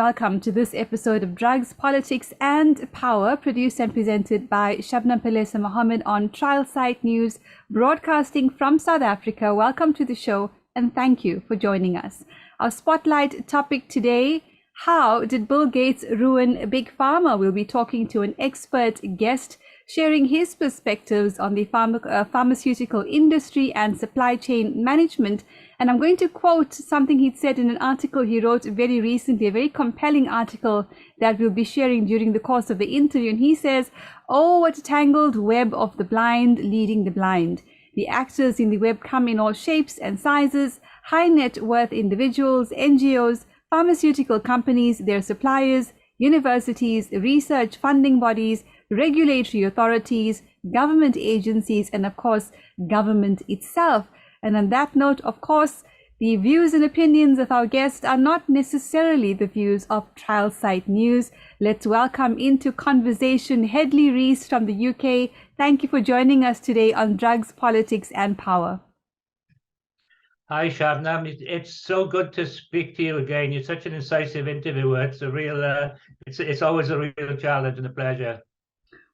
welcome to this episode of Drugs, Politics and Power, produced and presented by Shabnam Palesa Mohamed on Trial Site News, broadcasting from South Africa. Welcome to the show and thank you for joining us. Our spotlight topic today: how did Bill Gates ruin Big Pharma? We'll be talking to an expert guest sharing his perspectives on the pharmaceutical industry and supply chain management. And I'm going to quote something he'd said in an article he wrote very recently, a very compelling article that we'll be sharing during the course of the interview. And he says, "Oh, what a tangled web of the blind leading the blind. The actors in the web come in all shapes and sizes: high net worth individuals, NGOs, pharmaceutical companies, their suppliers, universities, research funding bodies, regulatory authorities, government agencies, and of course, government itself." And on that note, of course, the views and opinions of our guests are not necessarily the views of Trial Site News. Let's welcome into conversation Hedley Rees from the UK. Thank you for joining us today on Drugs, Politics and Power. Hi, Shabnam. It's so good to speak to you again. You're such an incisive interviewer. It's a real, it's always a real challenge and a pleasure.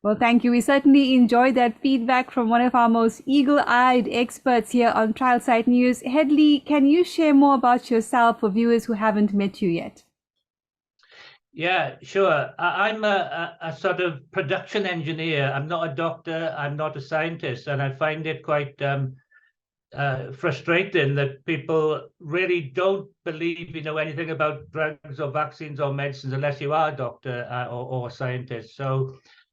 Well, thank you. We certainly enjoyed that feedback from one of our most eagle-eyed experts here on Trial Site News. Hedley, can you share more about yourself for viewers who haven't met you yet? Yeah, sure. I'm a sort of production engineer. I'm not a doctor. I'm not a scientist. And I find it quite frustrating that people really don't believe you know anything about drugs or vaccines or medicines unless you are a doctor or a scientist.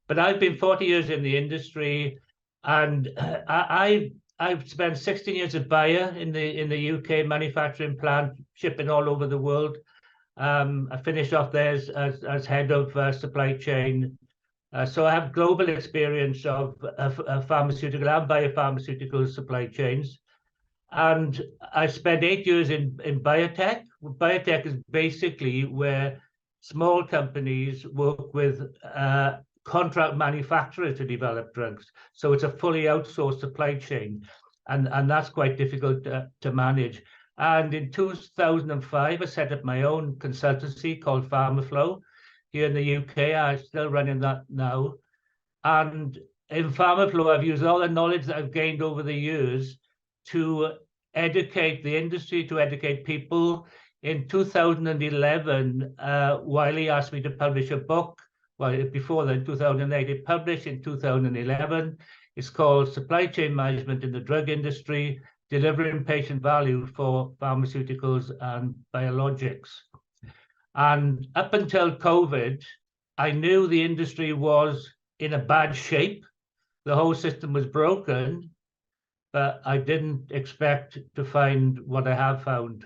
But I've been 40 years in the industry, and I've spent 16 years at Bayer in the UK manufacturing plant, shipping all over the world. I finished off there as head of supply chain. So I have global experience of pharmaceutical and biopharmaceutical supply chains. And I spent 8 years in biotech. Biotech is basically where small companies work with contract manufacturers to develop drugs. So it's a fully outsourced supply chain, and that's quite difficult to manage. And in 2005, I set up my own consultancy called PharmaFlow here in the UK. I'm still running that now. And in PharmaFlow, I've used all the knowledge that I've gained over the years to educate the industry, to educate people. In 2011, Wiley asked me to publish a book. Well, before then, 2008, it published in 2011. It's called Supply Chain Management in the Drug Industry, Delivering Patient Value for Pharmaceuticals and Biologics. And up until COVID, I knew the industry was in a bad shape. The whole system was broken, but I didn't expect to find what I have found.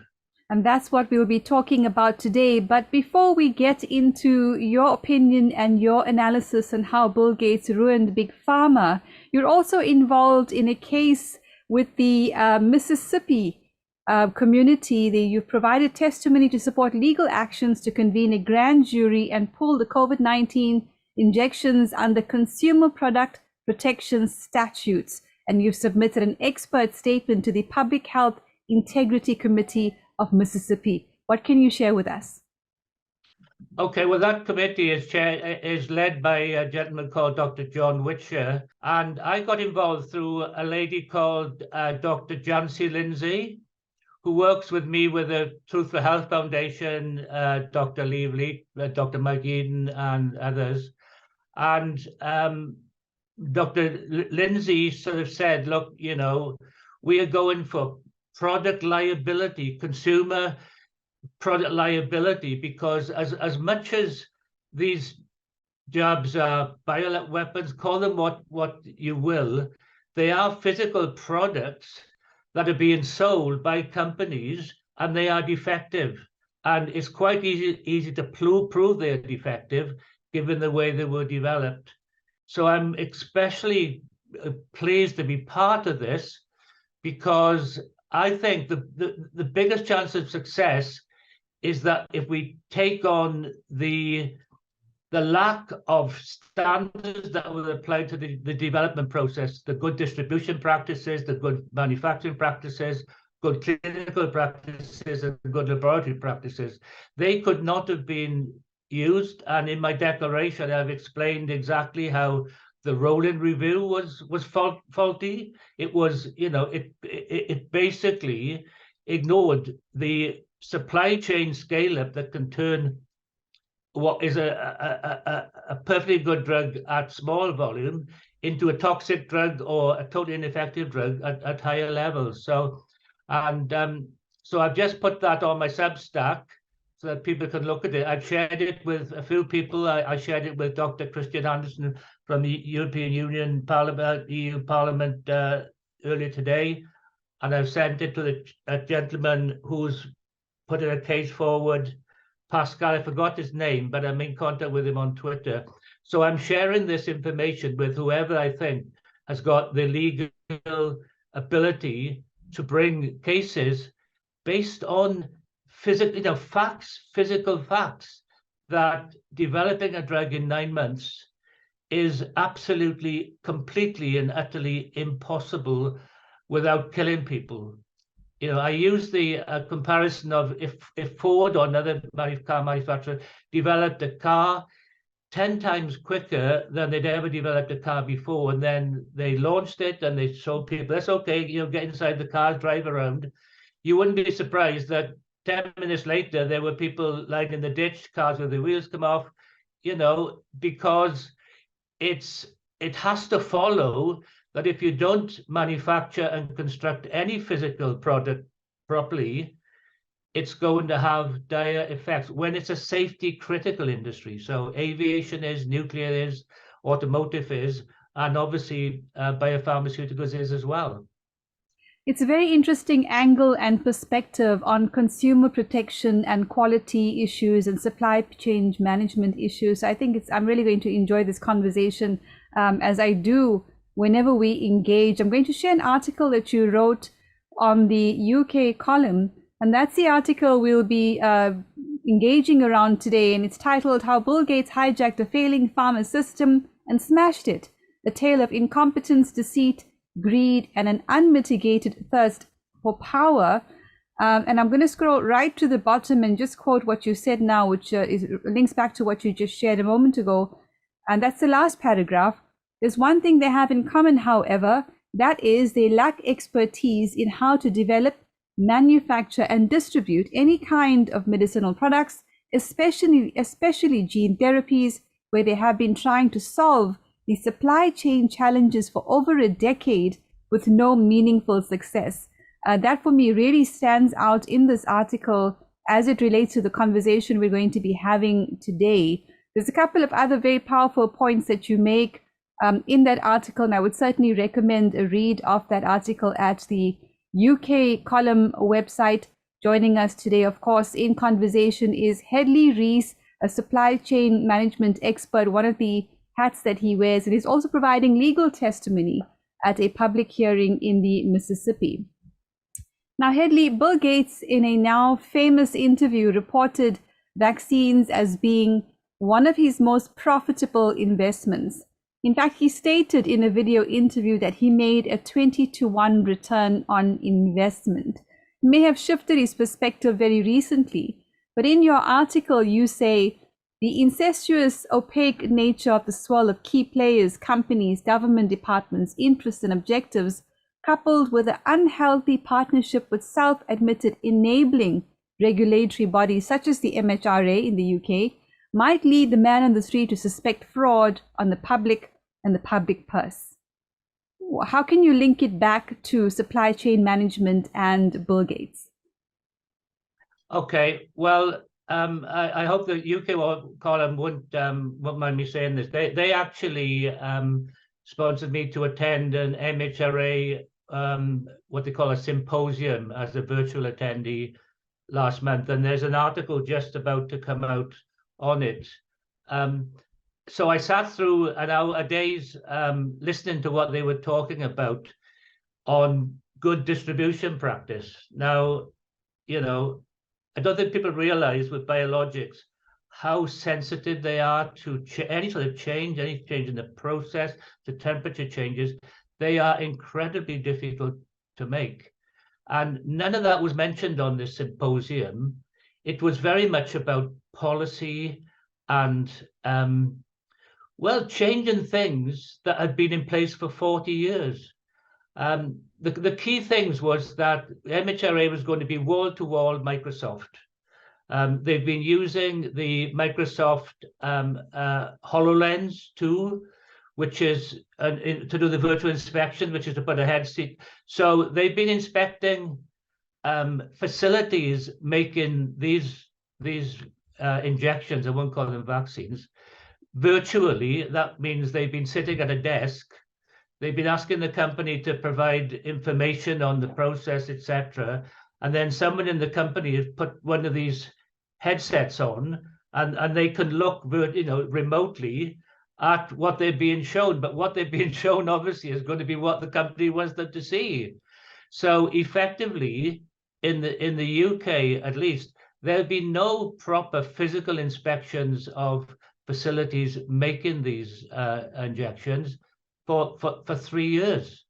And that's what we'll be talking about today. But before we get into your opinion and your analysis on how Bill Gates ruined Big Pharma, you're also involved in a case with the Mississippi community. You've provided testimony to support legal actions to convene a grand jury and pull the COVID-19 injections under consumer product protection statutes. And you've submitted an expert statement to the Public Health Integrity Committee of Mississippi. What can you share with us? Okay, well, that committee is led by a gentleman called Dr. John Headley, and I got involved through a lady called Dr. Jancy Lindsay, who works with me with the Truth for Health Foundation, Dr. Leavely, Dr. Mike Eden, and others. And Dr. Lindsay sort of said, look, you know, we are going for product liability, consumer product liability, because as much as these jabs are bioweapons, call them what you will, they are physical products that are being sold by companies and they are defective. And it's quite easy to prove they're defective given the way they were developed. So I'm especially pleased to be part of this, because I think the biggest chance of success is that if we take on the lack of standards that will apply to the development process, the good distribution practices, the good manufacturing practices, good clinical practices and good laboratory practices. They could not have been used. And in my declaration, I've explained exactly how the rolling review was faulty. It was, it basically ignored the supply chain scale-up that can turn what is a perfectly good drug at small volume into a toxic drug or a totally ineffective drug at higher levels. So, so I've just put that on my Substack so that people can look at it. I've shared it with a few people. I shared it with Dr. Christian Anderson from the European Union Parliament, EU Parliament earlier today. And I've sent it to a gentleman who's putting a case forward, Pascal, I forgot his name, but I'm in contact with him on Twitter. So I'm sharing this information with whoever I think has got the legal ability to bring cases based on physical facts, that developing a drug in 9 months is absolutely, completely and utterly impossible without killing people. I use the comparison of if Ford or another car manufacturer developed a car 10 times quicker than they'd ever developed a car before, and then they launched it and they showed people, that's okay, get inside the car, drive around. You wouldn't be surprised that 10 minutes later, there were people lying in the ditch, cars with the wheels come off, because it has to follow that if you don't manufacture and construct any physical product properly, it's going to have dire effects when it's a safety critical industry. So aviation is, nuclear is, automotive is, and obviously biopharmaceuticals is as well. It's a very interesting angle and perspective on consumer protection and quality issues and supply chain management issues. I think I'm really going to enjoy this conversation as I do whenever we engage. I'm going to share an article that you wrote on the UK column, and that's the article we'll be engaging around today, and it's titled How Bill Gates Hijacked a Failing Pharma System and Smashed It, a Tale of Incompetence, Deceit, Greed, and an Unmitigated Thirst for Power. And I'm going to scroll right to the bottom and just quote what you said now, which links back to what you just shared a moment ago. And that's the last paragraph. There's one thing they have in common, however, that is they lack expertise in how to develop, manufacture, and distribute any kind of medicinal products, especially gene therapies, where they have been trying to solve the supply chain challenges for over a decade with no meaningful success. That for me really stands out in this article as it relates to the conversation we're going to be having today. There's a couple of other very powerful points that you make in that article, and I would certainly recommend a read of that article at the UK column website. Joining us today, of course, in conversation is Hedley Rees, a supply chain management expert, one of the hats that he wears, and he's also providing legal testimony at a public hearing in the Mississippi. Now, Hedley, Bill Gates, in a now famous interview, reported vaccines as being one of his most profitable investments. In fact, he stated in a video interview that he made a 20-to-1 return on investment. He may have shifted his perspective very recently, but in your article, you say the incestuous, opaque nature of the swirl of key players, companies, government departments, interests, and objectives, coupled with an unhealthy partnership with self-admitted enabling regulatory bodies such as the MHRA in the UK, might lead the man on the street to suspect fraud on the public and the public purse. How can you link it back to supply chain management and Bill Gates? Okay, well, I hope the UK column won't mind me saying this. They actually sponsored me to attend an MHRA, what they call a symposium, as a virtual attendee last month, and there's an article just about to come out on it. So I sat through a day's listening to what they were talking about on good distribution practice. Now, I don't think people realize with biologics how sensitive they are to any sort of change, any change in the process, the temperature changes. They are incredibly difficult to make. And none of that was mentioned on this symposium. It was very much about policy and, well, changing things that had been in place for 40 years. The key things was that MHRA was going to be wall-to-wall Microsoft. They've been using the Microsoft HoloLens tool, which is to do the virtual inspection, which is to put a headset. So they've been inspecting facilities making these injections, I won't call them vaccines, virtually. That means they've been sitting at a desk. They've been asking the company to provide information on the process, etc. And then someone in the company has put one of these headsets on, and they can look, remotely at what they're being shown. But what they're being shown, obviously, is going to be what the company wants them to see. So effectively, in the UK, at least, there'll be no proper physical inspections of facilities making these injections for 3 years.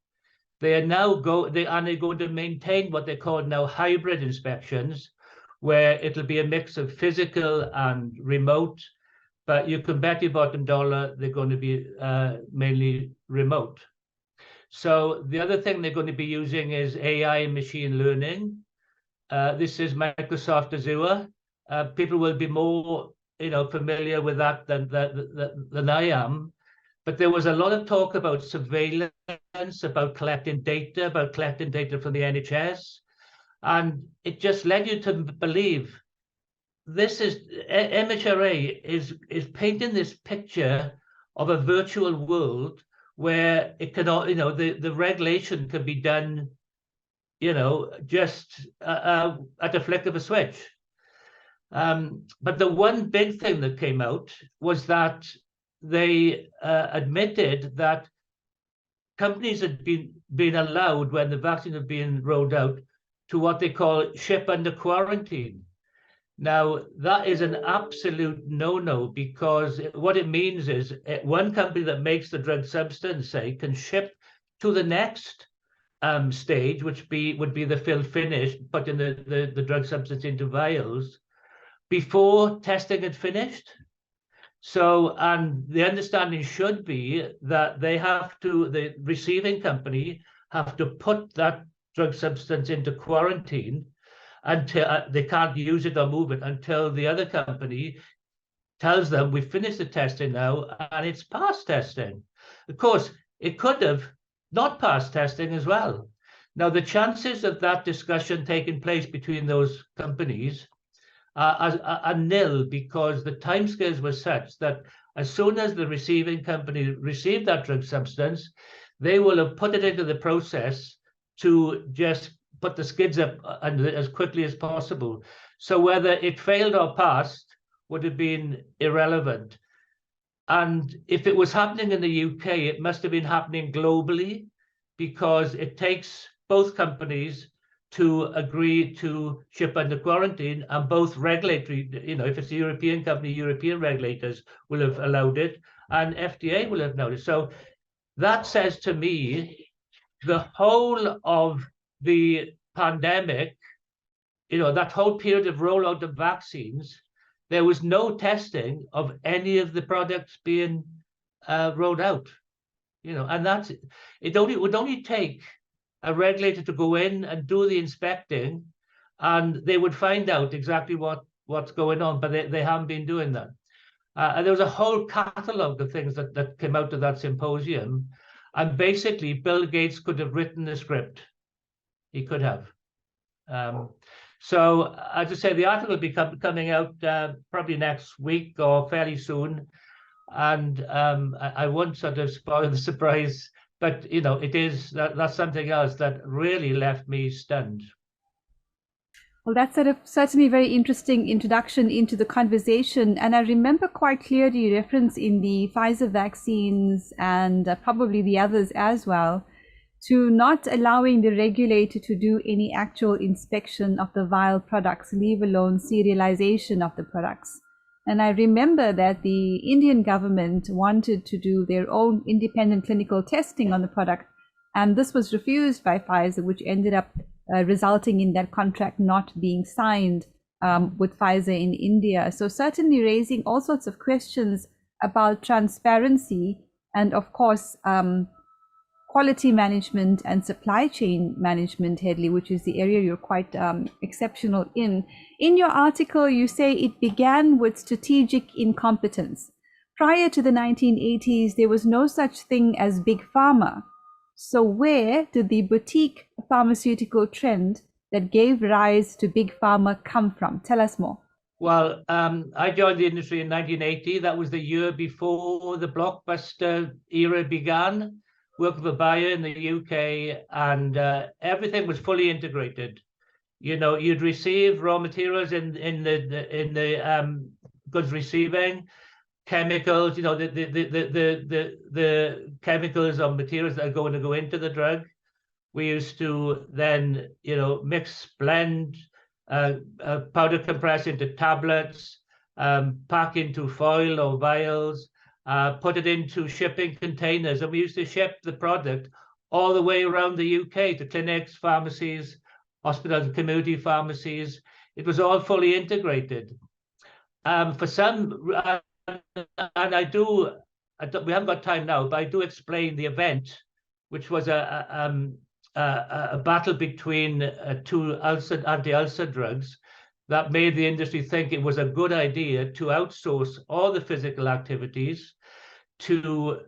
They are now they're going to maintain what they call now hybrid inspections, where it'll be a mix of physical and remote, but you can bet your bottom dollar they're going to be mainly remote. So the other thing they're going to be using is AI and machine learning. This is Microsoft Azure. People will be more familiar with that than I am. But there was a lot of talk about surveillance, about collecting data from the NHS. And it just led you to believe this is MHRA is painting this picture of a virtual world where it can, the regulation can be done, just at a flick of a switch. But the one big thing that came out was that they admitted that companies had been allowed, when the vaccine had been rolled out, to what they call ship under quarantine. Now, that is an absolute no-no, because what it means is one company that makes the drug substance, say, can ship to the next stage, which would be the fill finish, putting the drug substance into vials, before testing had finished. So, and the understanding should be that the receiving company have to put that drug substance into quarantine until they can't use it or move it until the other company tells them, we've finished the testing now and it's passed testing. Of course, it could have not passed testing as well. Now, the chances of that discussion taking place between those companies are nil, because the timescales were such that as soon as the receiving company received that drug substance, they will have put it into the process to just put the skids up as quickly as possible. So whether it failed or passed would have been irrelevant. And if it was happening in the UK, it must have been happening globally, because it takes both companies to agree to ship under quarantine, and both regulatory, if it's a European company, European regulators will have allowed it, and FDA will have noticed. So that says to me, the whole of the pandemic, that whole period of rollout of vaccines, there was no testing of any of the products being rolled out, and that's it. Would only take a regulator to go in and do the inspecting, and they would find out exactly what's going on, but they haven't been doing that. And there was a whole catalogue of things that came out of that symposium, and basically Bill Gates could have written the script. He could have. So as I say, the article will be coming out probably next week or fairly soon, and I won't sort of spoil the surprise, but that's something else that really left me stunned. Well, that's certainly a very interesting introduction into the conversation. And I remember quite clearly reference in the Pfizer vaccines, and probably the others as well, to not allowing the regulator to do any actual inspection of the vial products, leave alone serialization of the products. And I remember that the Indian government wanted to do their own independent clinical testing on the product, and this was refused by Pfizer, which ended up resulting in that contract not being signed with Pfizer in India. So certainly raising all sorts of questions about transparency and, of course, quality management and supply chain management, Headley, which is the area you're quite exceptional in. In your article, you say it began with strategic incompetence. Prior to the 1980s, there was no such thing as Big Pharma. So where did the boutique pharmaceutical trend that gave rise to Big Pharma come from? Tell us more. Well, I joined the industry in 1980. That was the year before the blockbuster era began. Worked for Bayer in the UK, and everything was fully integrated. You know, you'd receive raw materials in the goods receiving, chemicals. You know, the chemicals or materials that are going to go into the drug. We used to then, you know, mix, blend, powder compress into tablets, pack into foil or vials. Put it into shipping containers, and we used to ship the product all the way around the UK to clinics, pharmacies, hospitals, community pharmacies. It was all fully integrated. For some, and we haven't got time now, but I do explain the event, which was a battle between two anti-ulcer drugs that made the industry think it was a good idea to outsource all the physical activities, to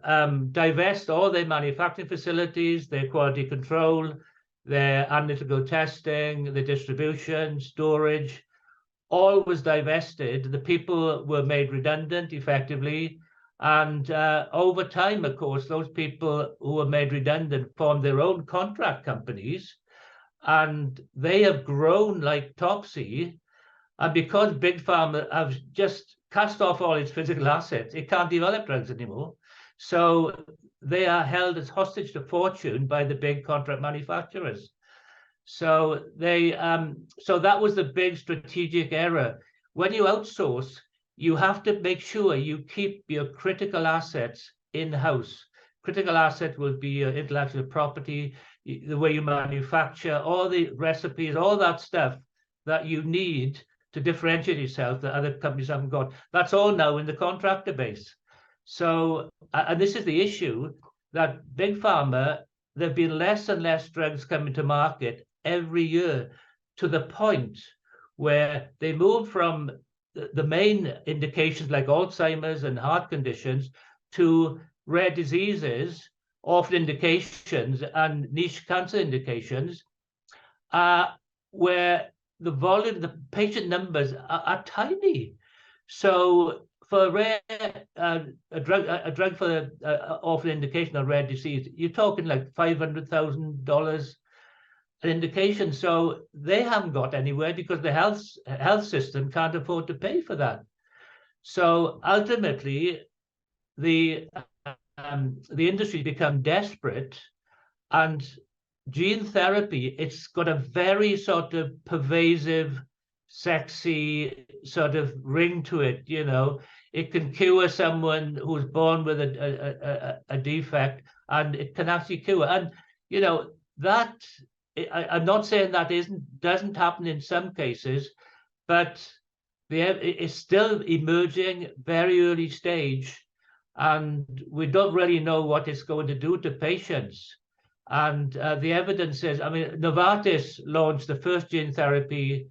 divest all their manufacturing facilities, their quality control, their analytical testing, the distribution, storage, all was divested. The people were made redundant effectively. And over time, of course, those people who were made redundant formed their own contract companies, and they have grown like topsy. And because Big Pharma have just cast off all its physical assets, it can't develop drugs anymore. So they are held as hostage to fortune by the big contract manufacturers. So so that was the big strategic error. When you outsource, you have to make sure you keep your critical assets in-house. Critical asset will be your intellectual property, the way you manufacture, all the recipes, all that stuff that you need to differentiate yourself that other companies haven't got. That's all now in the contractor base. So, and this is the issue, that Big Pharma, there have been less and less drugs coming to market every year, to the point where they move from the main indications like Alzheimer's and heart conditions to rare diseases, orphan indications, and niche cancer indications, where the volume, the patient numbers are tiny. So for a drug for orphan indication or rare disease, you're talking like $500,000 an indication. So they haven't got anywhere because the health system can't afford to pay for that. So ultimately, the industry become desperate, and gene therapy, it's got a very sort of pervasive, sexy sort of ring to it. You know, it can cure someone who's born with a defect, and it can actually cure. And you know that, I'm not saying that doesn't happen in some cases, but it's still emerging, very early stage, and we don't really know what it's going to do to patients. And the evidence is, I mean, Novartis launched the first gene therapy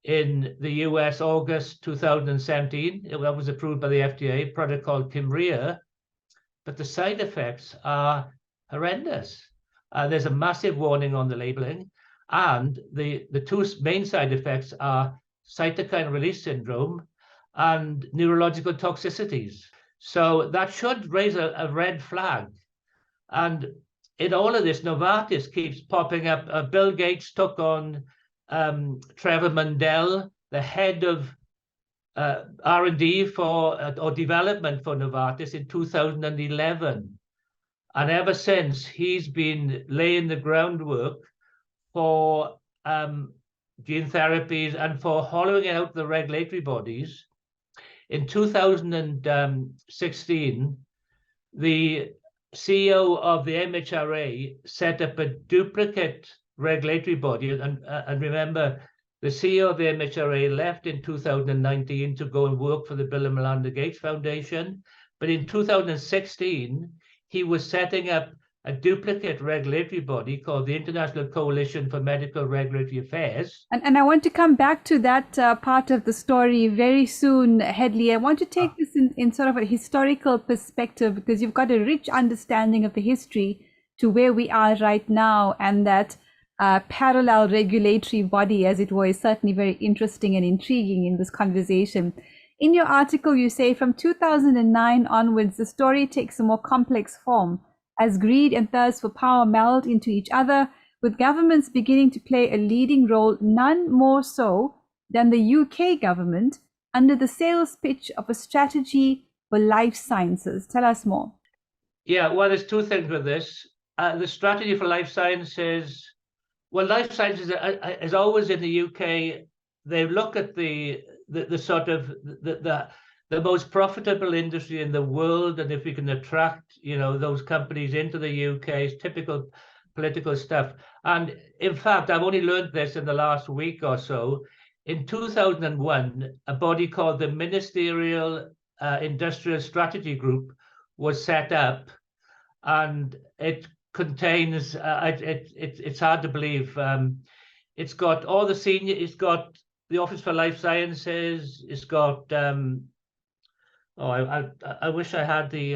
in the US August 2017. That was approved by the FDA, a product called Kymriah, but the side effects are horrendous. There's a massive warning on the labeling, and the two main side effects are cytokine release syndrome and neurological toxicities. So that should raise a red flag. And in all of this, Novartis keeps popping up. Bill Gates took on Trevor Mundell, the head of R&D or development for Novartis, in 2011. And ever since, he's been laying the groundwork for gene therapies and for hollowing out the regulatory bodies. In 2016, the CEO of the MHRA set up a duplicate regulatory body. And remember, the CEO of the MHRA left in 2019 to go and work for the Bill and Melinda Gates Foundation. But in 2016, he was setting up a duplicate regulatory body called the International Coalition for Medical Regulatory Affairs. And I want to come back to that part of the story very soon, Headley. I want to take this in sort of a historical perspective, because you've got a rich understanding of the history to where we are right now, and that parallel regulatory body, as it were, is certainly very interesting and intriguing in this conversation. In your article, you say from 2009 onwards, the story takes a more complex form as greed and thirst for power meld into each other, with governments beginning to play a leading role, none more so than the UK government, under the sales pitch of a strategy for life sciences. Tell us more. Yeah, well, there's two things with this. The strategy for life sciences, well, life sciences is always in the UK. They look at the sort of the most profitable industry in the world, and if we can attract, those companies into the UK, it's typical political stuff. And in fact, I've only learned this in the last week or so. In 2001, a body called the Ministerial Industrial Strategy Group was set up, and it contains, it's hard to believe, it's got all the senior, it's got the Office for Life Sciences, it's got I wish I had the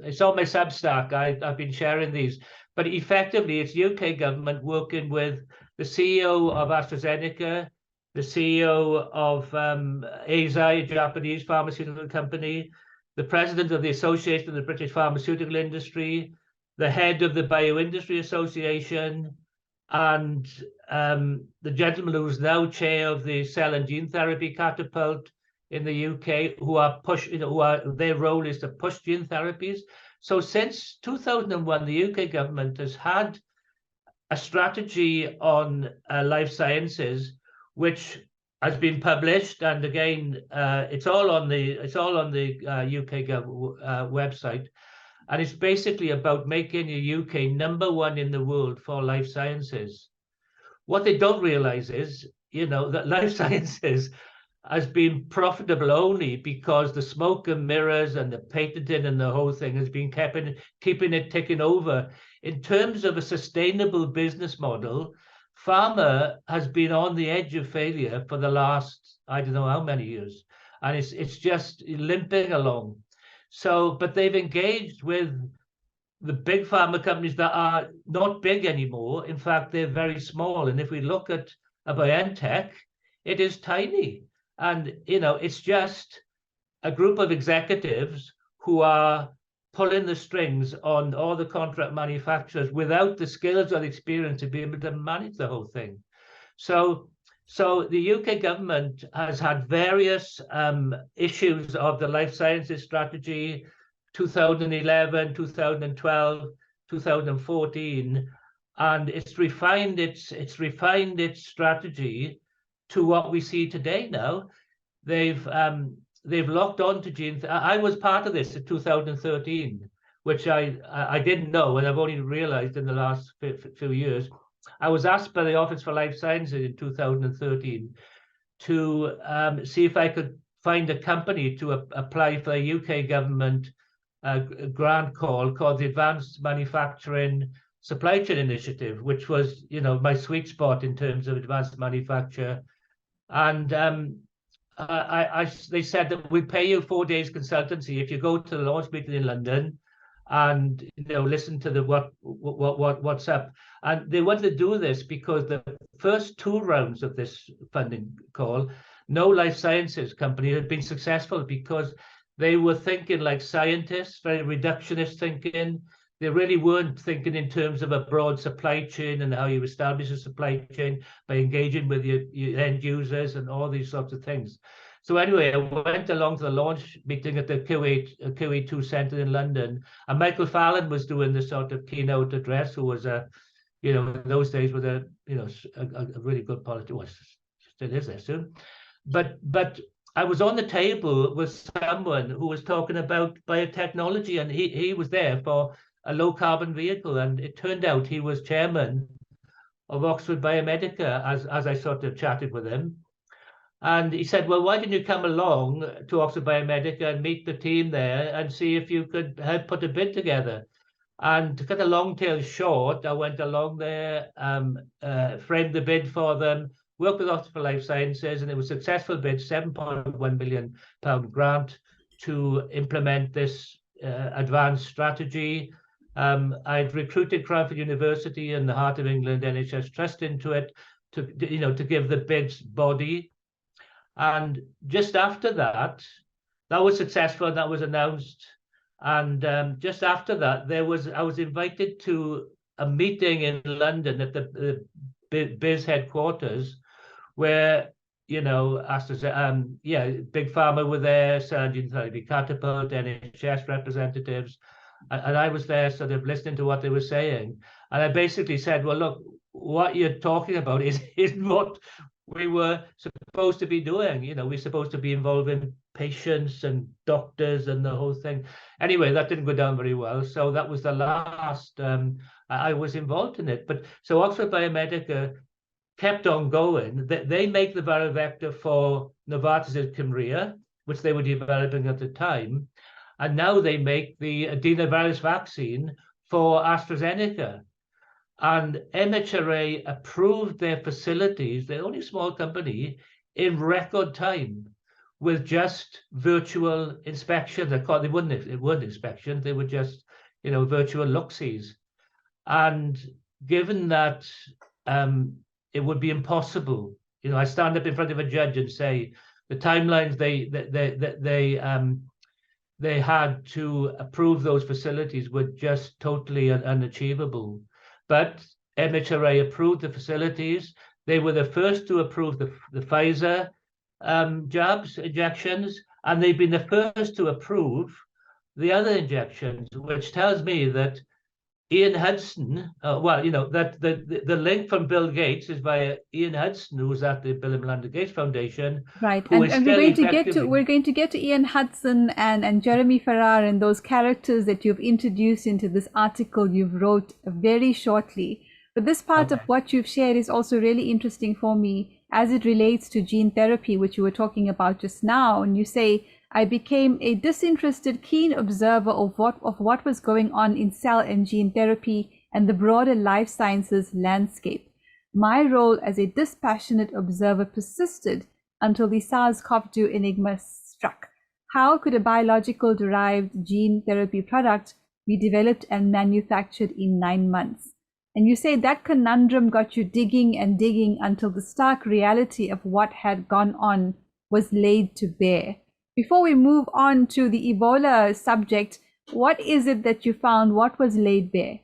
it's on my Substack. I've been sharing these, but effectively it's UK government working with the CEO of AstraZeneca, the CEO of Eisai, a Japanese pharmaceutical company, the president of the Association of the British Pharmaceutical Industry, the head of the Bioindustry Association, and the gentleman who's now chair of the Cell and Gene Therapy Catapult in the UK, who are their role is to push gene therapies. So since 2001, the UK government has had a strategy on life sciences, which has been published, and again, it's all on the UK website, and it's basically about making the UK #1 in the world for life sciences. What they don't realize is, that life sciences has been profitable only because the smoke and mirrors and the patenting and the whole thing has been keeping it ticking over. In terms of a sustainable business model, pharma has been on the edge of failure for the last, I don't know how many years, and it's just limping along. So, but they've engaged with the big pharma companies that are not big anymore. In fact, they're very small. And if we look at a BioNTech, it is tiny. And, it's just a group of executives who are pulling the strings on all the contract manufacturers without the skills or the experience to be able to manage the whole thing. So the UK government has had various issues of the life sciences strategy, 2011, 2012, 2014, and it's refined its strategy to what we see today now. They've locked on to gene. I was part of this in 2013, which I didn't know, and I've only realized in the last few years. I was asked by the Office for Life Sciences in 2013 to see if I could find a company to apply for a UK government grant called the Advanced Manufacturing Supply Chain Initiative, which was, my sweet spot in terms of advanced manufacture. And they said that we pay you 4 days consultancy if you go to the launch meeting in London and listen to the what's up. And they wanted to do this because the first 2 rounds of this funding call, no life sciences company had been successful because they were thinking like scientists, very reductionist thinking. They really weren't thinking in terms of a broad supply chain and how you establish a supply chain by engaging with your end users and all these sorts of things. So anyway, I went along to the launch meeting at the QE2 Centre in London, and Michael Fallon was doing the sort of keynote address, who was in those days with a really good politician. Well, still is there soon. But I was on the table with someone who was talking about biotechnology, and he was there for a low carbon vehicle, and it turned out he was chairman of Oxford Biomedica as I sort of chatted with him. And he said, well, why didn't you come along to Oxford Biomedica and meet the team there and see if you could help put a bid together? And to cut a long tale short, I went along there, framed the bid for them, worked with Oxford Life Sciences, and it was a successful bid, £7.1 million grant to implement this advanced strategy. I'd recruited Cranford University and the Heart of England NHS Trust into it to give the bids body. And just after that, that was successful, and that was announced. And just after that, I was invited to a meeting in London at the BIS headquarters, where Big Pharma were there, Surgeon Therapy Catapult, NHS representatives, and I was there sort of listening to what they were saying. And I basically said, well, look, what you're talking about isn't what we were supposed to be doing. We're supposed to be involving patients and doctors and the whole thing. Anyway, that didn't go down very well. So that was the last I was involved in it. But so Oxford Biomedica kept on going. They make the viral vector for Novartis' Kymriah, which they were developing at the time. And now they make the adenovirus vaccine for AstraZeneca. And MHRA approved their facilities, they're only a small company, in record time with just virtual inspection. They weren't inspections, they were just, virtual look-sees. And given that it would be impossible, I stand up in front of a judge and say the timelines they had to approve those facilities were just totally unachievable. But MHRA approved the facilities. They were the first to approve the Pfizer injections, and they've been the first to approve the other injections, which tells me that Ian Hudson, that the link from Bill Gates is via Ian Hudson, who was at the Bill and Melinda Gates Foundation. Right, and we're going to get to Ian Hudson and Jeremy Farrar and those characters that you've introduced into this article you've wrote very shortly. But this part of what you've shared is also really interesting for me as it relates to gene therapy, which you were talking about just now. And you say, I became a disinterested, keen observer of what was going on in cell and gene therapy and the broader life sciences landscape. My role as a dispassionate observer persisted until the SARS-CoV-2 enigma struck. How could a biological derived gene therapy product be developed and manufactured in 9 months? And you say that conundrum got you digging and digging until the stark reality of what had gone on was laid to bare. Before we move on to the Ebola subject, what is it that you found? What was laid bare?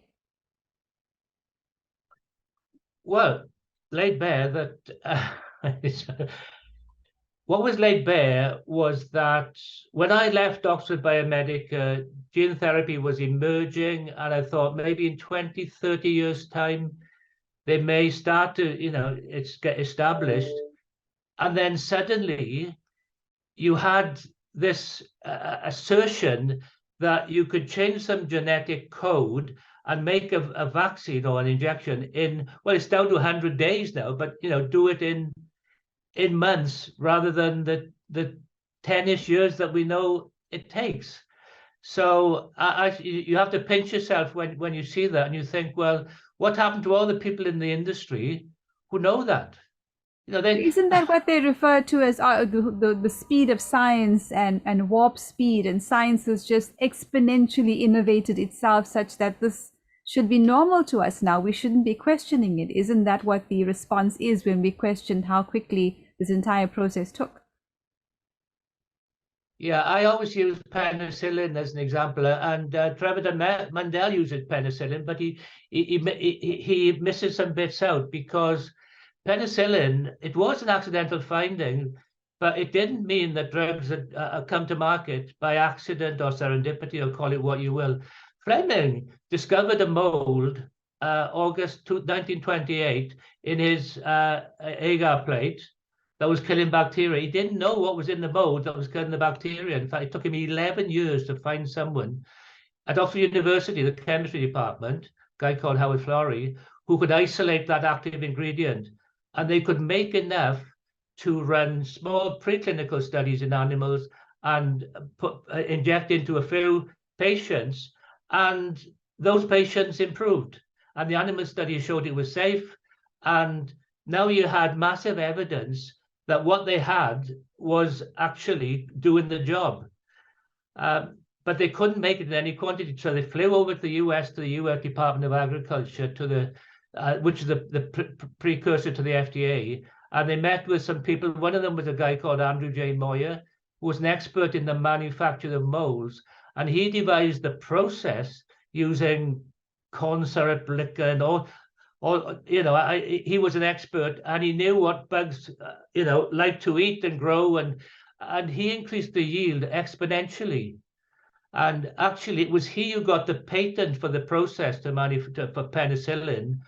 Well, laid bare that what was laid bare was that when I left Oxford Biomedica, gene therapy was emerging, and I thought maybe in 20, 30 years' time, they may start to, get established. And then suddenly, you had this assertion that you could change some genetic code and make a vaccine or an injection in, well, it's down to 100 days now, but, do it in months rather than the 10-ish years that we know it takes. So you have to pinch yourself when you see that and you think, well, what happened to all the people in the industry who know that? Isn't that what they refer to as the speed of science and warp speed, and science has just exponentially innovated itself such that this should be normal to us now? We shouldn't be questioning it. Isn't that what the response is when we question how quickly this entire process took? Yeah, I always use penicillin as an example, and Trevor Mundell uses penicillin, but he misses some bits out, because penicillin, it was an accidental finding, but it didn't mean that drugs had come to market by accident or serendipity, or call it what you will. Fleming discovered a mold August 1928 in his agar plate that was killing bacteria. He didn't know what was in the mold that was killing the bacteria. In fact, it took him 11 years to find someone at Oxford University, the chemistry department, guy called Howard Florey, who could isolate that active ingredient. And they could make enough to run small preclinical studies in animals and inject into a few patients. And those patients improved. And the animal study showed it was safe. And now you had massive evidence that what they had was actually doing the job. But they couldn't make it in any quantity. So they flew over to the US, to the US Department of Agriculture, to the which is the precursor to the FDA. And they met with some people. One of them was a guy called Andrew J. Moyer, who was an expert in the manufacture of molds. And he devised the process using corn syrup, liquor, and all he was an expert, and he knew what bugs, like to eat and grow, and he increased the yield exponentially. And actually, it was he who got the patent for the process to manufacture for penicillin,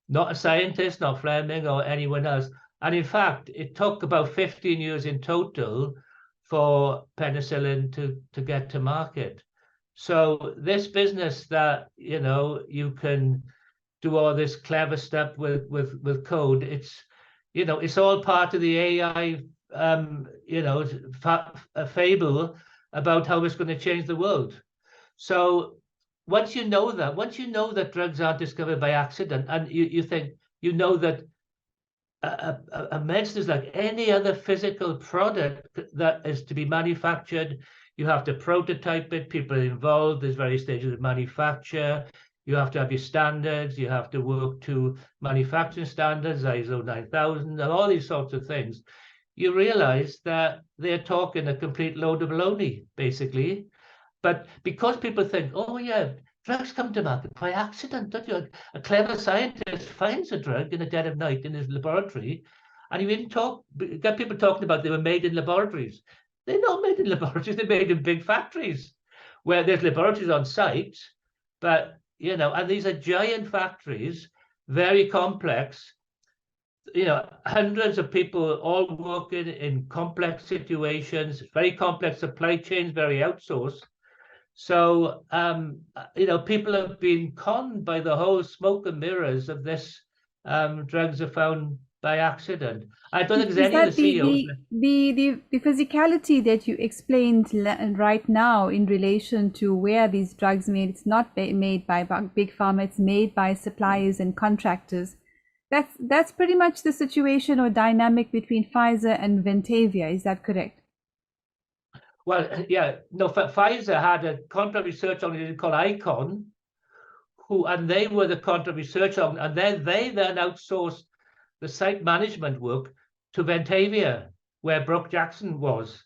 not a scientist, not Fleming or anyone else. And in fact, it took about 15 years in total for penicillin to get to market. So this business that, you can do all this clever stuff with code, it's all part of the AI, a fable about how it's going to change the world. So once you know that drugs aren't discovered by accident, and you think, that a medicine is like any other physical product that is to be manufactured. You have to prototype it, people are involved, there's various stages of manufacture. You have to have your standards, you have to work to manufacturing standards, ISO 9000, and all these sorts of things. You realize that they're talking a complete load of baloney, basically. But because people think, oh yeah, drugs come to market by accident, don't you? A clever scientist finds a drug in the dead of night in his laboratory, and you even get people talking about they were made in laboratories. They're not made in laboratories, they're made in big factories, where there's laboratories on site, but and these are giant factories, very complex, hundreds of people all working in complex situations, very complex supply chains, very outsourced. So, people have been conned by the whole smoke and mirrors of this. Drugs are found by accident. I don't think there's any of the CEOs. The physicality that you explained right now in relation to where these drugs made, it's not made by Big Pharma, it's made by suppliers and contractors. That's pretty much the situation or dynamic between Pfizer and Ventavia. Is that correct? Well, yeah, no. Pfizer had a contract research organization called ICON, and they were the contract research organization, and then they outsourced the site management work to Ventavia, where Brooke Jackson was.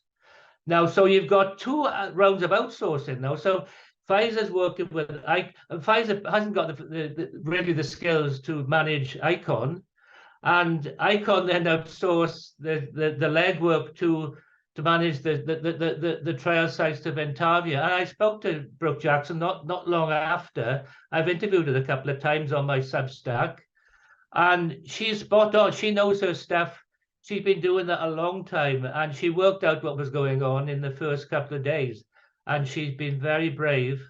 Now, so you've got two rounds of outsourcing now. So Pfizer's working with Pfizer hasn't got really the skills to manage ICON, and ICON then outsourced the legwork to manage the trial sites to Ventavia. And I spoke to Brooke Jackson not long after. I've interviewed her a couple of times on my Substack, and she's spot on. She knows her stuff. She's been doing that a long time, and she worked out what was going on in the first couple of days. And she's been very brave.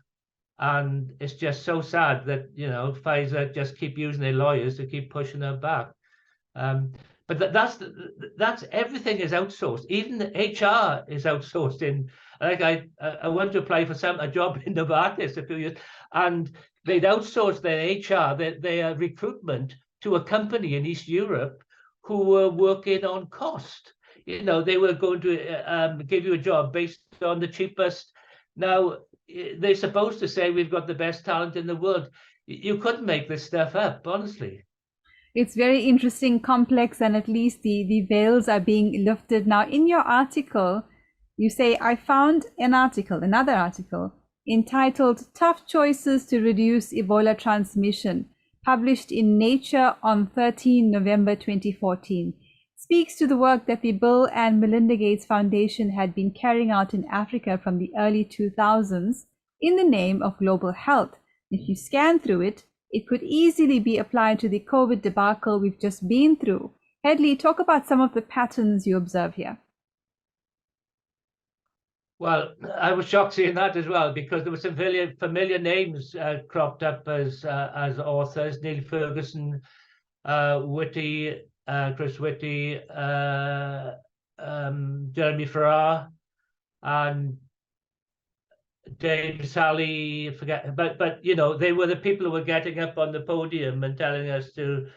And it's just so sad that, Pfizer just keep using their lawyers to keep pushing her back. But that's everything is outsourced. Even the HR is outsourced. Like I went to apply for a job in Novartis a few years, and they'd outsourced their HR, their recruitment, to a company in East Europe who were working on cost. They were going to give you a job based on the cheapest. Now, they're supposed to say we've got the best talent in the world. You couldn't make this stuff up, honestly. It's very interesting, complex, and at least the veils are being lifted. Now, in your article, you say, I found another article, entitled Tough Choices to Reduce Ebola Transmission, published in Nature on 13 November 2014. Speaks to the work that the Bill and Melinda Gates Foundation had been carrying out in Africa from the early 2000s in the name of global health. If you scan through it, it could easily be applied to the COVID debacle we've just been through. Headley, talk about some of the patterns you observe here. Well, I was shocked seeing that as well, because there were some familiar names cropped up as authors: Neil Ferguson, Whitty, Chris Whitty, Jeremy Farrar, and Dave Sally. Forget, but you know, they were the people who were getting up on the podium and telling us to,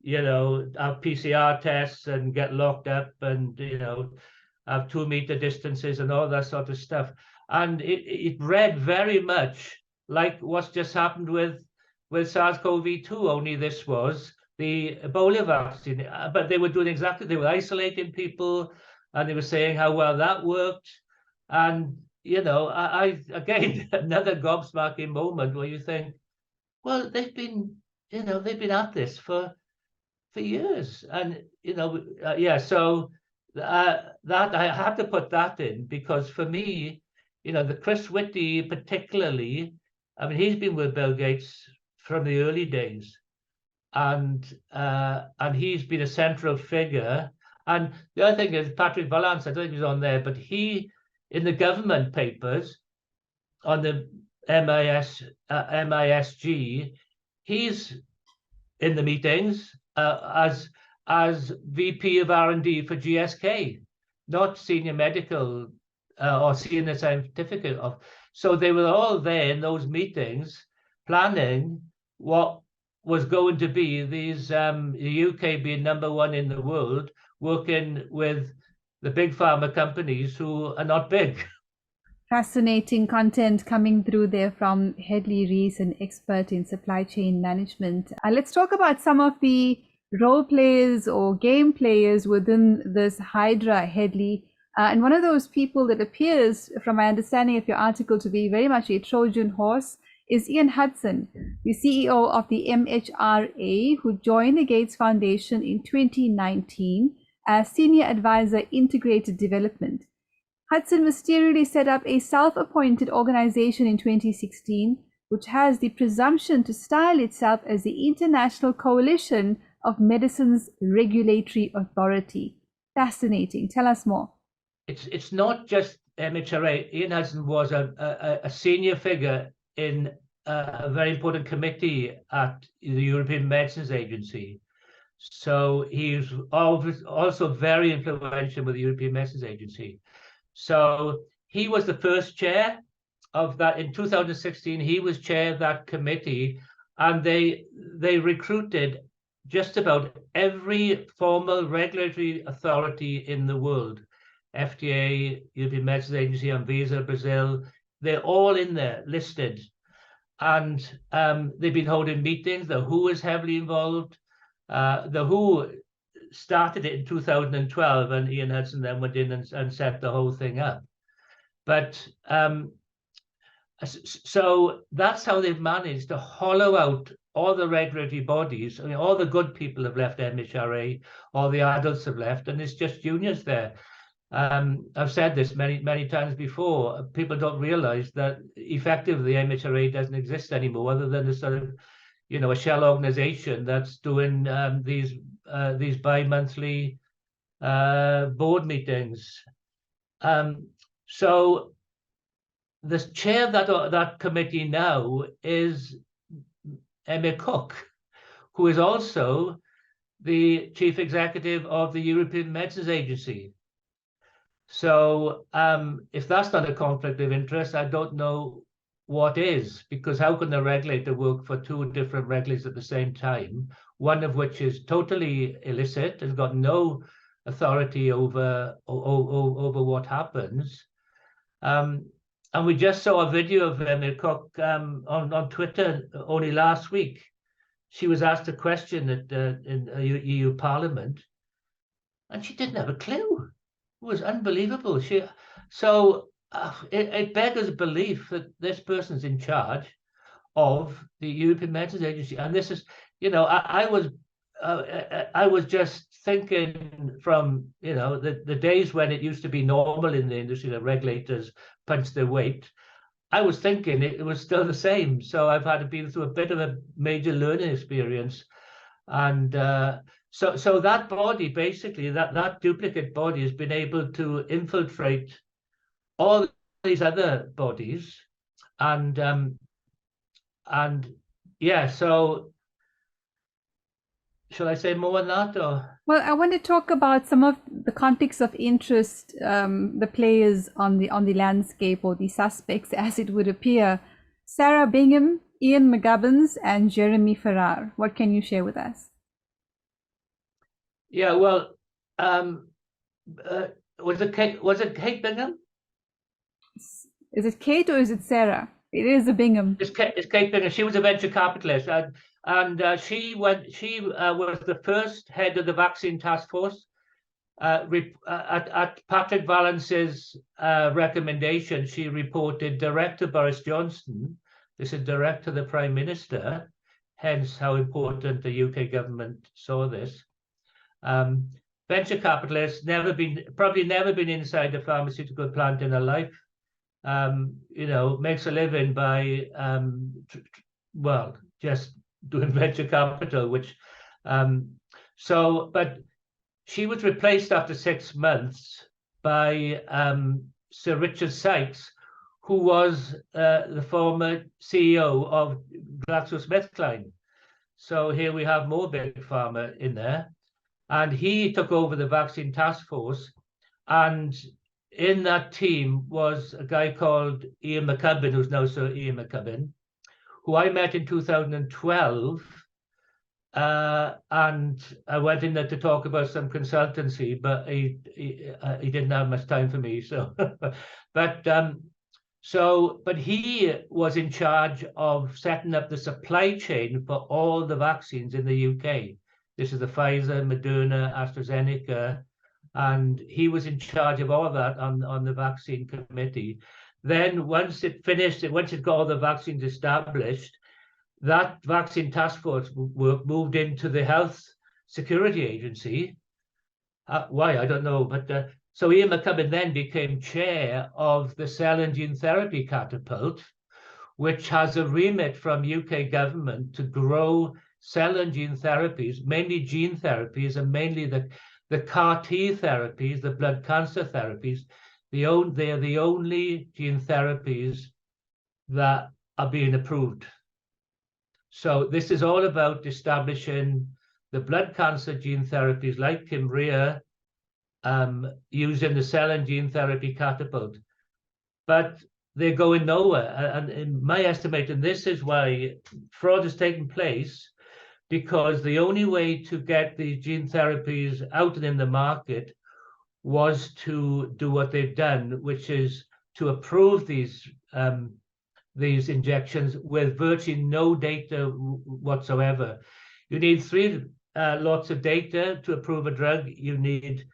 you know, have PCR tests and get locked up, and you know, have 2-meter distances and all that sort of stuff. And it read very much like what's just happened with SARS-CoV-2, only this was the Ebola vaccine. But they were doing exactly, they were isolating people, and they were saying how well that worked. And, you know, I again, another gobsmacking moment where you think, well, they've been, you know, they've been at this for years. And, you know, yeah, so that I had to put that in, because for me, you know, the Chris Whitty particularly, I mean, he's been with Bill Gates from the early days, and he's been a central figure. And the other thing is Patrick Vallance, I don't think he's on there, but he, in the government papers on the MISG, he's in the meetings as VP of R&D for GSK, not senior medical or senior scientific of. So they were all there in those meetings planning what was going to be these, the UK being #1 in the world, working with the big pharma companies who are not big. Fascinating content coming through there from Hedley Rees, an expert in supply chain management. Let's talk about some of the role players or game players within this Hydra, Headley. And one of those people that appears, from my understanding of your article, to be very much a Trojan horse is Ian Hudson, the CEO of the MHRA, who joined the Gates Foundation in 2019 as Senior Advisor Integrated Development. Hudson mysteriously set up a self-appointed organization in 2016, which has the presumption to style itself as the International Coalition of Medicines Regulatory Authority. Fascinating. Tell us more. It's not just MHRA. Ian Hudson was a senior figure in a very important committee at the European Medicines Agency. So he's also very influential with the European Medicines Agency. So he was the first chair of that. In 2016, he was chair of that committee, and they recruited just about every formal regulatory authority in the world. FDA, European Medicines Agency, Anvisa, Brazil, they're all in there listed. And they've been holding meetings. The WHO is heavily involved. The WHO started it in 2012, and Ian Hudson then went in and set the whole thing up. But so that's how they've managed to hollow out all the regulatory bodies. I mean, all the good people have left MHRA, all the adults have left, and it's just juniors there. I've said this many times before. People don't realize that effectively MHRA doesn't exist anymore, other than a sort of, you know, a shell organization that's doing these bi-monthly board meetings. So the chair of that committee now is Emma Cook, who is also the chief executive of the European Medicines Agency. So if that's not a conflict of interest, I don't know what is, because how can the regulator work for two different regulators at the same time, one of which is totally illicit, has got no authority over what happens. And we just saw a video of Emma Cook on Twitter only last week. She was asked a question in EU Parliament, and she didn't have a clue. It was unbelievable. It beggars belief that this person's in charge of the European Medicines Agency. And this is, you know, I was just thinking from, you know, the days when it used to be normal in the industry that regulators punch their weight. I was thinking it was still the same. So I've had to be through a bit of a major learning experience. And so that body, basically, that duplicate body has been able to infiltrate all these other bodies, and yeah. So, shall I say more on that, or? Well, I want to talk about some of the conflicts of interest, the players on the landscape, or the suspects, as it would appear. Sarah Bingham, Ian McGubbins, and Jeremy Farrar. What can you share with us? Yeah, well, was it Kate Bingham? Is it Kate or is it Sarah? It is a Bingham. It's Kate Bingham. She was a venture capitalist, and she was the first head of the vaccine task force. At Patrick Vallance's recommendation, she reported direct to Boris Johnson. This is direct to the Prime Minister, hence how important the UK government saw this. Venture capitalist, probably never been inside a pharmaceutical plant in her life. Makes a living by just doing venture capital, but she was replaced after 6 months by Sir Richard Sykes, who was the former CEO of GlaxoSmithKline. So here we have more Big Pharma in there. And he took over the vaccine task force. And in that team was a guy called Ian McCubbin, who's now Sir Ian McCubbin, who I met in 2012. And I went in there to talk about some consultancy, but he didn't have much time for me. So, but he was in charge of setting up the supply chain for all the vaccines in the UK. This is the Pfizer, Moderna, AstraZeneca, and he was in charge of all that on the vaccine committee. Then once it got all the vaccines established, that vaccine task force moved into the Health Security Agency. Why, I don't know. But so Ian McCubbin then became chair of the Cell and Gene Therapy Catapult, which has a remit from UK government to grow cell and gene therapies, mainly gene therapies, and mainly the CAR T therapies, the blood cancer therapies. They are the only gene therapies that are being approved. So this is all about establishing the blood cancer gene therapies like Kymriah, using the cell and gene therapy catapult. But they're going nowhere. And in my estimation, this is why fraud is taking place, because the only way to get these gene therapies out and in the market was to do what they've done, which is to approve these injections with virtually no data whatsoever. You need 3 lots of data to approve a drug. You need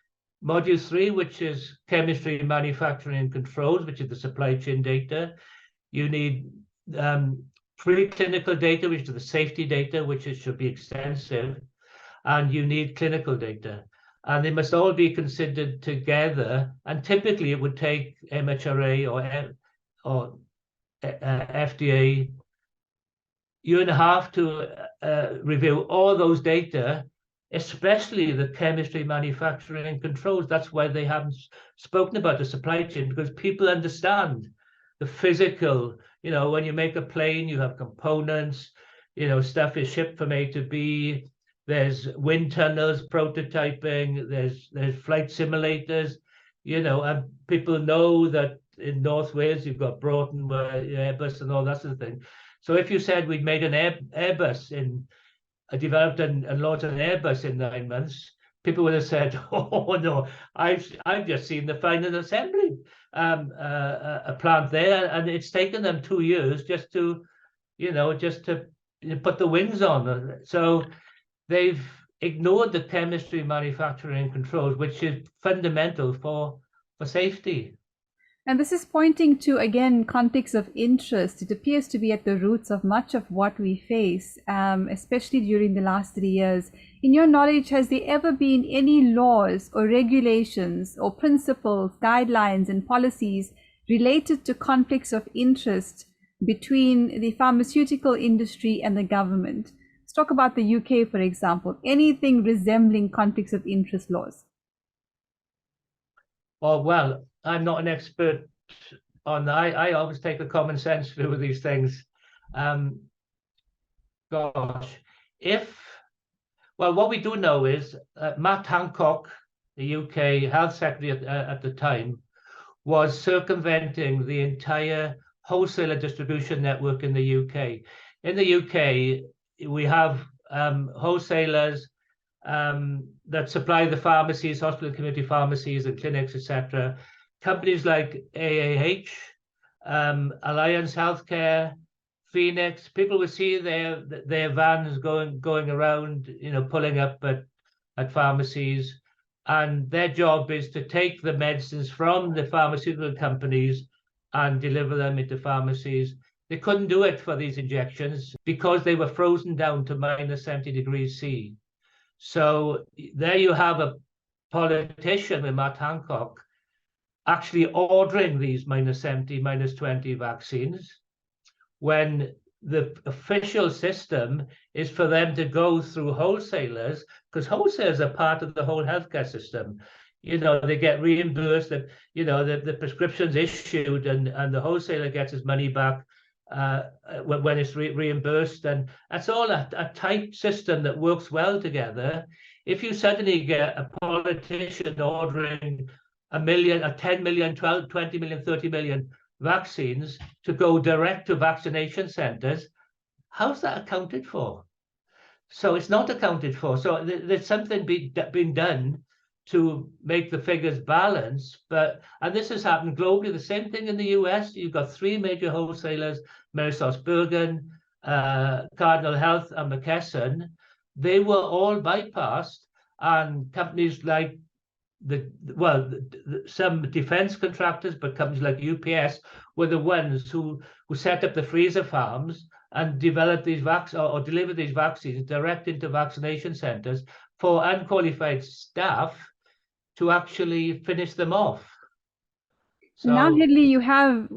module 3, which is chemistry, manufacturing, and controls, which is the supply chain data. You need preclinical data, which is the safety data, which should be extensive, and you need clinical data. And they must all be considered together. And typically it would take MHRA or FDA year and a half to review all those data, especially the chemistry, manufacturing, and controls. That's why they haven't spoken about the supply chain, because people understand the physical. When you make a plane, you have components, stuff is shipped from A to B. There's wind tunnels, prototyping, there's flight simulators, and people know that in North Wales, you've got Broughton, Airbus and all that sort of thing. So if you said we'd made an Airbus developed and launched an Airbus in 9 months, people would have said, "Oh no, I've just seen the final assembly a plant there, and it's taken them 2 years just to put the wings on." So they've ignored the chemistry, manufacturing, and controls, which is fundamental for safety. And this is pointing to, again, conflicts of interest. It appears to be at the roots of much of what we face, especially during the last 3 years. In your knowledge, has there ever been any laws or regulations or principles, guidelines, and policies related to conflicts of interest between the pharmaceutical industry and the government? Let's talk about the UK, for example. Anything resembling conflicts of interest laws? Oh, well, I'm not an expert on. I always take the common sense view of these things. Gosh, well, what we do know is Matt Hancock, the UK Health Secretary at the time, was circumventing the entire wholesaler distribution network in the UK. In the UK, we have wholesalers that supply the pharmacies, hospital community pharmacies and clinics, etc. Companies like AAH, Alliance Healthcare, Phoenix, people would see their vans going around, pulling up at pharmacies, and their job is to take the medicines from the pharmaceutical companies and deliver them into pharmacies. They couldn't do it for these injections because they were frozen down to minus 70 degrees C. So there you have a politician with Matt Hancock actually ordering these minus 70, minus 20 vaccines, when the official system is for them to go through wholesalers, because wholesalers are part of the whole healthcare system. They get reimbursed, that the prescription's issued, and the wholesaler gets his money back when it's reimbursed, and that's all a tight system that works well together. If you suddenly get a politician ordering 1 million, 10 million, 12, 20 million, 30 million vaccines to go direct to vaccination centers, how's that accounted for? So it's not accounted for. So there's something being done to make the figures balance. And this has happened globally. The same thing in the US. You've got 3 major wholesalers, Bergen, Cardinal Health, and McKesson. They were all bypassed, and companies like some defense contractors, but companies like UPS were the ones who set up the freezer farms and developed these or delivered these vaccines direct into vaccination centers for unqualified staff to actually finish them off. So now, Hedley, you have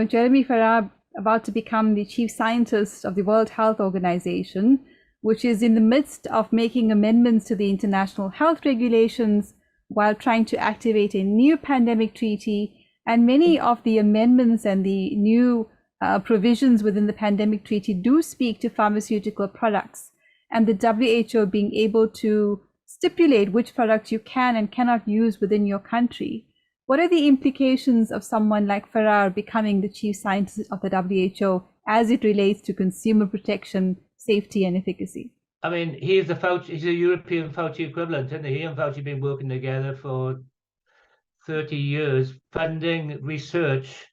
Jeremy Farrar about to become the chief scientist of the World Health Organization, which is in the midst of making amendments to the international health regulations while trying to activate a new pandemic treaty. And many of the amendments and the new provisions within the pandemic treaty do speak to pharmaceutical products, and the WHO being able to stipulate which products you can and cannot use within your country. What are the implications of someone like Farrar becoming the chief scientist of the WHO as it relates to consumer protection, safety, and efficacy? I mean, he's a European Fauci equivalent, isn't he? He and Fauci have been working together for 30 years, funding research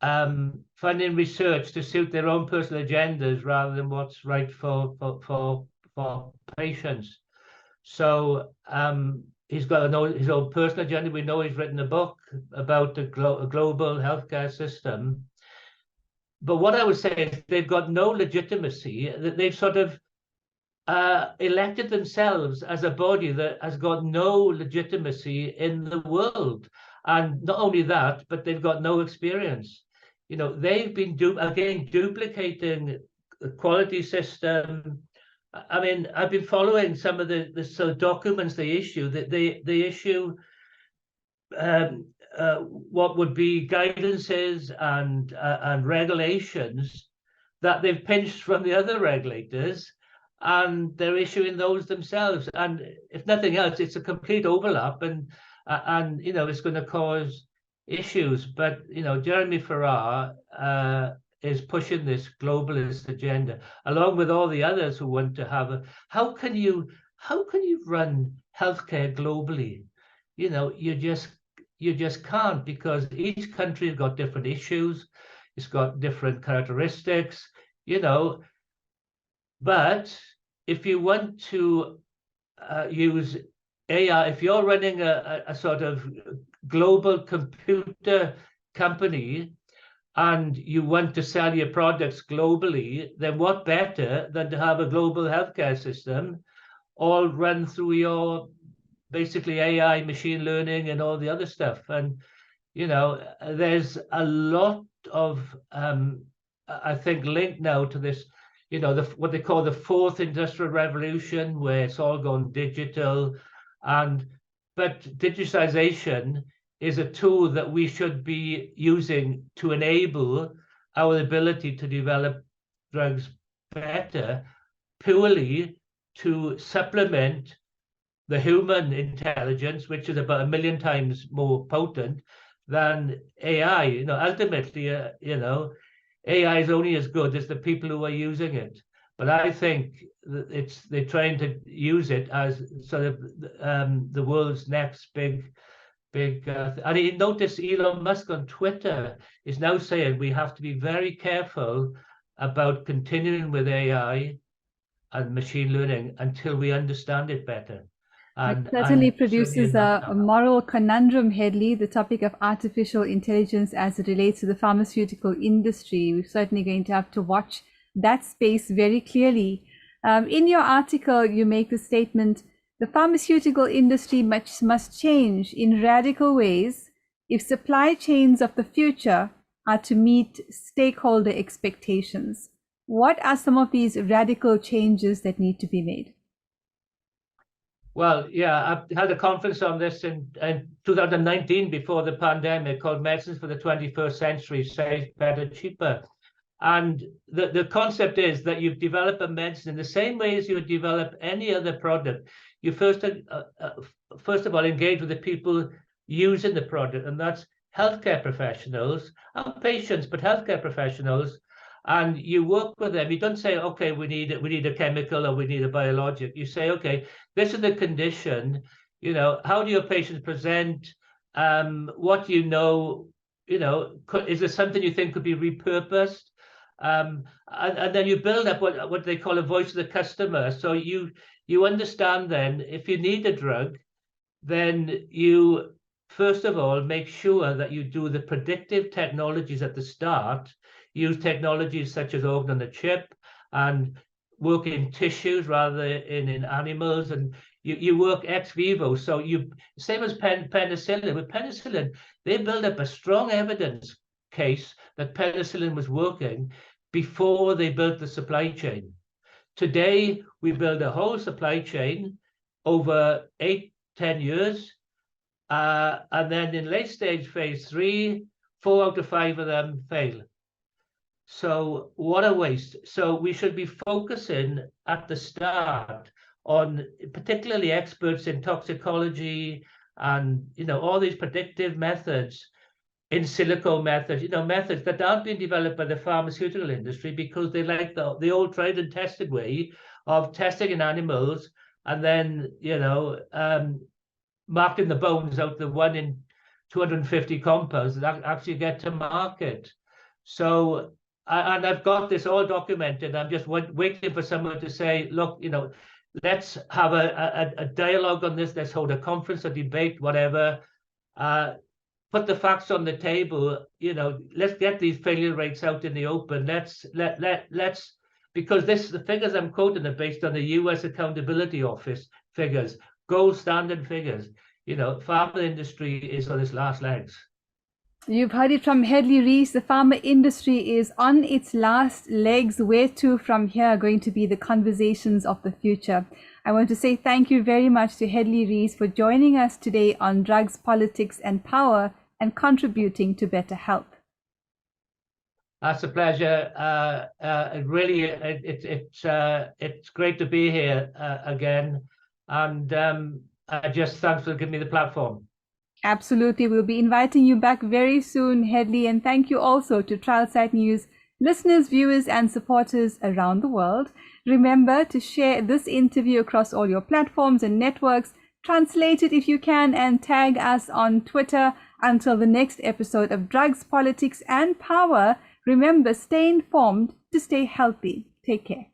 to suit their own personal agendas rather than what's right for patients. So he's got his own personal agenda. We know he's written a book about the global healthcare system. But what I would say is they've got no legitimacy. They've sort of elected themselves as a body that has got no legitimacy in the world. And not only that, but they've got no experience. They've been duplicating the quality system. I mean, I've been following some of the sort of documents they issue. That they issue what would be guidances and regulations that they've pinched from the other regulators, and they're issuing those themselves. And if nothing else, it's a complete overlap, and it's going to cause issues. But Jeremy Farrar is pushing this globalist agenda, along with all the others who want to have how can you run healthcare globally? You just can't, because each country has got different issues, it's got different characteristics, but if you want to use AI, if you're running a sort of global computer company and you want to sell your products globally, then what better than to have a global healthcare system all run through your basically AI, machine learning, and all the other stuff. And there's a lot of I think linked now to this, what they call the fourth industrial revolution, where it's all gone digital. But digitization is a tool that we should be using to enable our ability to develop drugs better, purely to supplement the human intelligence, which is about 1 million times more potent than AI. Ultimately, AI is only as good as the people who are using it. But I think they're trying to use it as sort of the world's next big. And you notice Elon Musk on Twitter is now saying we have to be very careful about continuing with AI and machine learning until we understand it better. It certainly produces a moral conundrum, Headley, the topic of artificial intelligence as it relates to the pharmaceutical industry. We're certainly going to have to watch that space very clearly. In your article, you make the statement, the pharmaceutical industry must change in radical ways if supply chains of the future are to meet stakeholder expectations. What are some of these radical changes that need to be made? Well, yeah, I had a conference on this in 2019 before the pandemic called Medicines for the 21st Century, Safe, Better, Cheaper. And the concept is that you develop a medicine in the same way as you would develop any other product. You first of all engage with the people using the product, and that's healthcare professionals and patients, but healthcare professionals. And you work with them. You don't say, okay, we need a chemical or we need a biologic. You say, okay, this is the condition. How do your patients present? What is there something you think could be repurposed? And then you build up what they call a voice of the customer. So you understand then if you need a drug, then you first of all make sure that you do the predictive technologies at the start. Use technologies such as organ on a chip and work in tissues rather than in animals, and you work ex vivo. So same as penicillin. With penicillin, they build up a strong evidence case that penicillin was working before they built the supply chain. Today, we build a whole supply chain over 8-10 years, and then in late stage phase 3, 4 out of 5 of them fail. So what a waste. So we should be focusing at the start on particularly experts in toxicology and all these predictive methods, in silico methods, methods that aren't being developed by the pharmaceutical industry because they like the old tried and tested way of testing in animals and then marking the bones out the 1 in 250 compounds that actually get to market. So and I've got this all documented. I'm just waiting for someone to say, look, let's have a dialogue on this. Let's hold a conference, a debate, whatever. Put the facts on the table. Let's get these failure rates out in the open. Let's because the figures I'm quoting are based on the U.S. Accountability Office figures, gold standard figures. Pharma industry is on its last legs. You've heard it from Hedley Rees. The pharma industry is on its last legs. Where to from here are going to be the conversations of the future. I want to say thank you very much to Hedley Rees for joining us today on Drugs, Politics and Power and contributing to better health. That's a pleasure. It's great to be here again. And I just thanks for giving me the platform. Absolutely. We'll be inviting you back very soon, Headley. And thank you also to TrialSite News listeners, viewers, and supporters around the world. Remember to share this interview across all your platforms and networks. Translate it if you can and tag us on Twitter. Until the next episode of Drugs, Politics, and Power, remember, stay informed to stay healthy. Take care.